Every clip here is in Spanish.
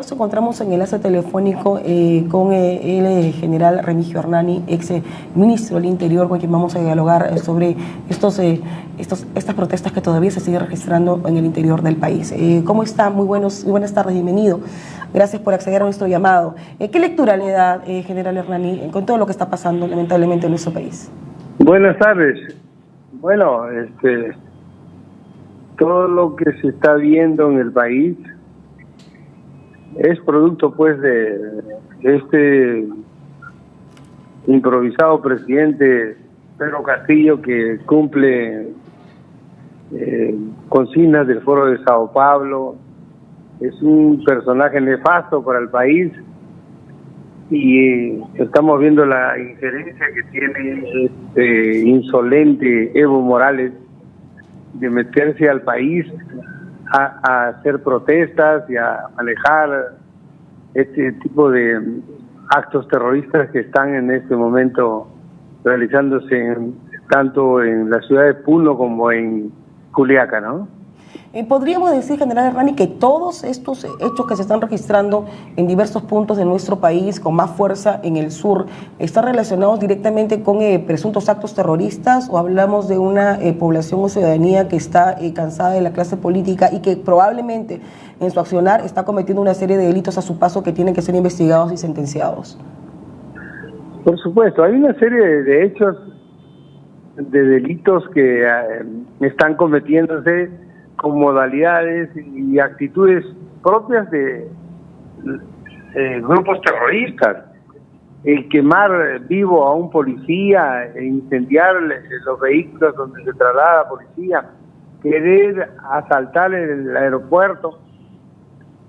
nos encontramos en el enlace telefónico con el general Remigio Hernani, ex ministro del Interior, con quien vamos a dialogar sobre estas protestas que todavía se siguen registrando en el interior del país. ¿Cómo está? Muy buenas tardes, bienvenido. Gracias por acceder a nuestro llamado. ¿Qué lectura le da, general Hernani, con todo lo que está pasando lamentablemente en nuestro país? Buenas tardes. Bueno, todo lo que se está viendo en el país es producto pues de este improvisado presidente Pedro Castillo, que cumple consignas del Foro de Sao Paulo. Es un personaje nefasto para el país y estamos viendo la injerencia que tiene este insolente Evo Morales de meterse al país a hacer protestas y a manejar este tipo de actos terroristas que están en este momento realizándose tanto en la ciudad de Puno como en Juliaca, ¿no? ¿Podríamos decir, general Hernani, que todos estos hechos que se están registrando en diversos puntos de nuestro país, con más fuerza en el sur, están relacionados directamente con presuntos actos terroristas, o hablamos de una población o ciudadanía que está cansada de la clase política y que probablemente en su accionar está cometiendo una serie de delitos a su paso que tienen que ser investigados y sentenciados? Por supuesto, hay una serie de hechos, de delitos que están cometiéndose con modalidades y actitudes propias de grupos terroristas. El quemar vivo a un policía, incendiar los vehículos donde se traslada la policía, querer asaltar el aeropuerto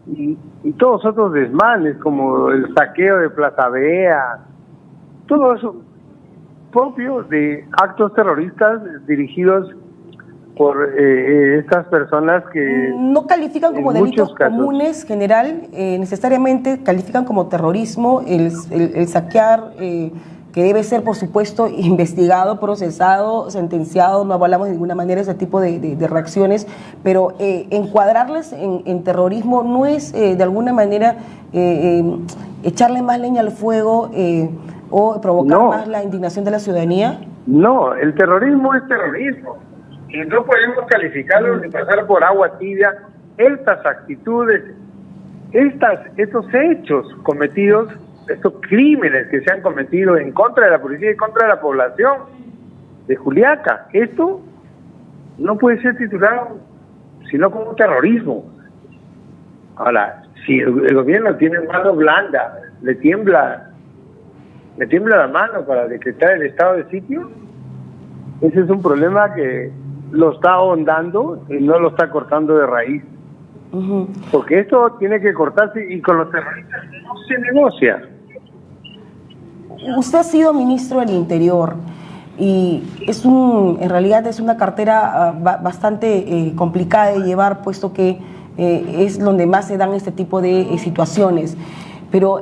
y todos otros desmanes como el saqueo de Plaza Vea, todo eso propio de actos terroristas dirigidos por estas personas que no califican como delitos comunes, general, necesariamente califican como terrorismo el saquear, que debe ser, por supuesto, investigado, procesado, sentenciado. No hablamos de ninguna manera de ese tipo de reacciones, pero encuadrarles en terrorismo no es de alguna manera echarle más leña al fuego o provocar más la indignación de la ciudadanía. No, el terrorismo es terrorismo. Y no podemos calificarlo ni pasar por agua tibia estas actitudes, estos hechos cometidos, estos crímenes que se han cometido en contra de la policía y contra de la población de Juliaca. Esto no puede ser titulado sino como terrorismo. Ahora, si el gobierno tiene mano blanda, le tiembla la mano para decretar el estado de sitio, ese es un problema que lo está ahondando y no lo está cortando de raíz. Porque esto tiene que cortarse, y con los terroristas no se negocia. Usted ha sido ministro del Interior y en realidad es una cartera bastante complicada de llevar, puesto que es donde más se dan este tipo de situaciones. Pero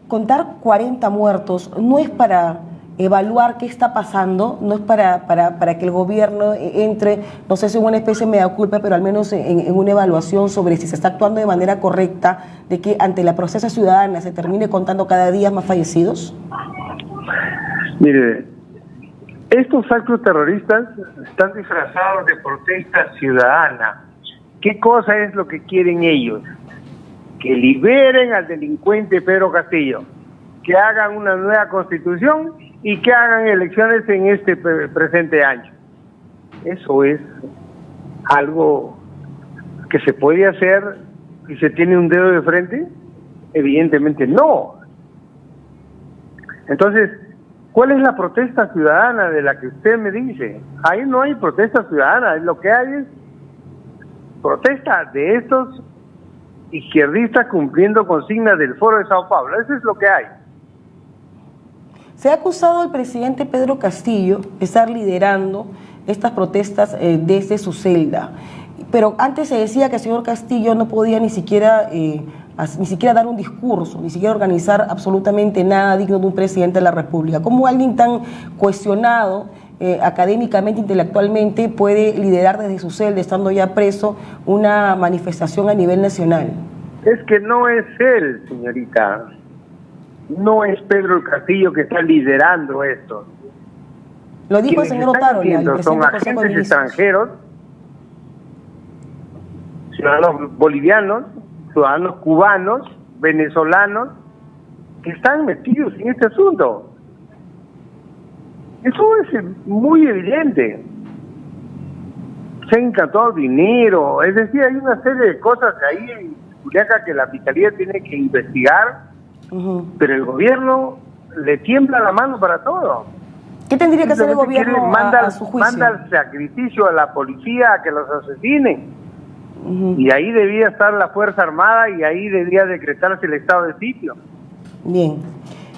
contar 40 muertos no es para evaluar qué está pasando, no es para que el gobierno entre, no sé si en una especie de mea culpa, pero al menos en una evaluación sobre si se está actuando de manera correcta, de que ante la protesta ciudadana se termine contando cada día más fallecidos. Mire, estos actos terroristas están disfrazados de protesta ciudadana. ¿Qué cosa es lo que quieren ellos? Que liberen al delincuente Pedro Castillo, que hagan una nueva constitución y que hagan elecciones en este presente año. Eso es algo que se puede hacer y se tiene un dedo de frente. Evidentemente no. Entonces, ¿cuál es la protesta ciudadana de la que usted me dice? Ahí no hay protesta ciudadana, lo que hay es protesta de estos izquierdistas cumpliendo consignas del Foro de Sao Paulo. Eso es lo que hay. Se ha acusado al presidente Pedro Castillo de estar liderando estas protestas desde su celda. Pero antes se decía que el señor Castillo no podía ni siquiera dar un discurso, ni siquiera organizar absolutamente nada digno de un presidente de la República. ¿Cómo alguien tan cuestionado académicamente, intelectualmente, puede liderar desde su celda, estando ya preso, una manifestación a nivel nacional? Es que no es él, señorita. No es Pedro Castillo que está liderando esto. Lo dijo el señor Otárola, el Son presidente del Consejo de agentes Ministros. extranjeros, ciudadanos bolivianos, ciudadanos cubanos, venezolanos, que están metidos en este asunto. Eso es muy evidente. Se ha encantado dinero, es decir, hay una serie de cosas ahí en Juliaca que la Fiscalía tiene que investigar, pero el gobierno le tiembla la mano para todo. ¿Qué tendría que hacer el gobierno a su juicio? Manda al sacrificio a la policía a que los asesinen. Y ahí debía estar la Fuerza Armada y ahí debía decretarse el estado de sitio. Bien.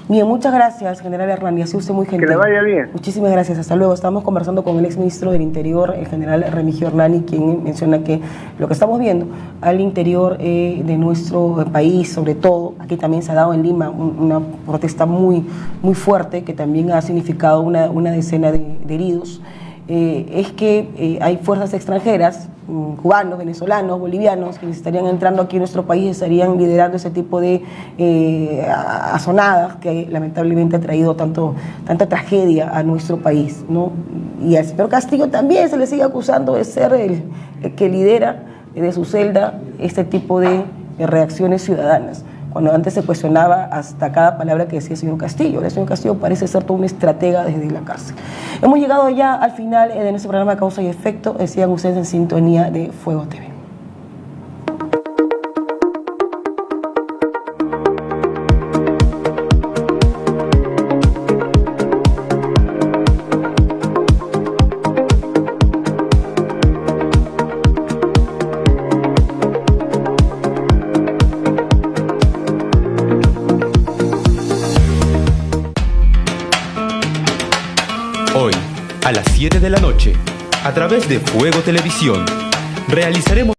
Bien, muchas gracias, general Hernani. Ha sido usted muy gentil. Que le vaya bien. Muchísimas gracias. Hasta luego. Estamos conversando con el exministro del Interior, el general Remigio Hernani, quien menciona que lo que estamos viendo al interior de nuestro país, sobre todo, aquí también se ha dado en Lima una protesta muy fuerte, que también ha significado una decena de heridos. Es que hay fuerzas extranjeras, cubanos, venezolanos, bolivianos, que estarían entrando aquí en nuestro país, estarían liderando ese tipo de azonadas que lamentablemente ha traído tanta tragedia a nuestro país, ¿no? Y al señor Castillo también se le sigue acusando de ser el que lidera de su celda este tipo de reacciones ciudadanas, cuando antes se cuestionaba hasta cada palabra que decía el señor Castillo. El señor Castillo parece ser todo un estratega desde la cárcel. Hemos llegado ya al final de nuestro programa Causa y Efecto. Sigan ustedes en sintonía de Fuego TV. Hoy, a las 7 de la noche, a través de Fuego Televisión, realizaremos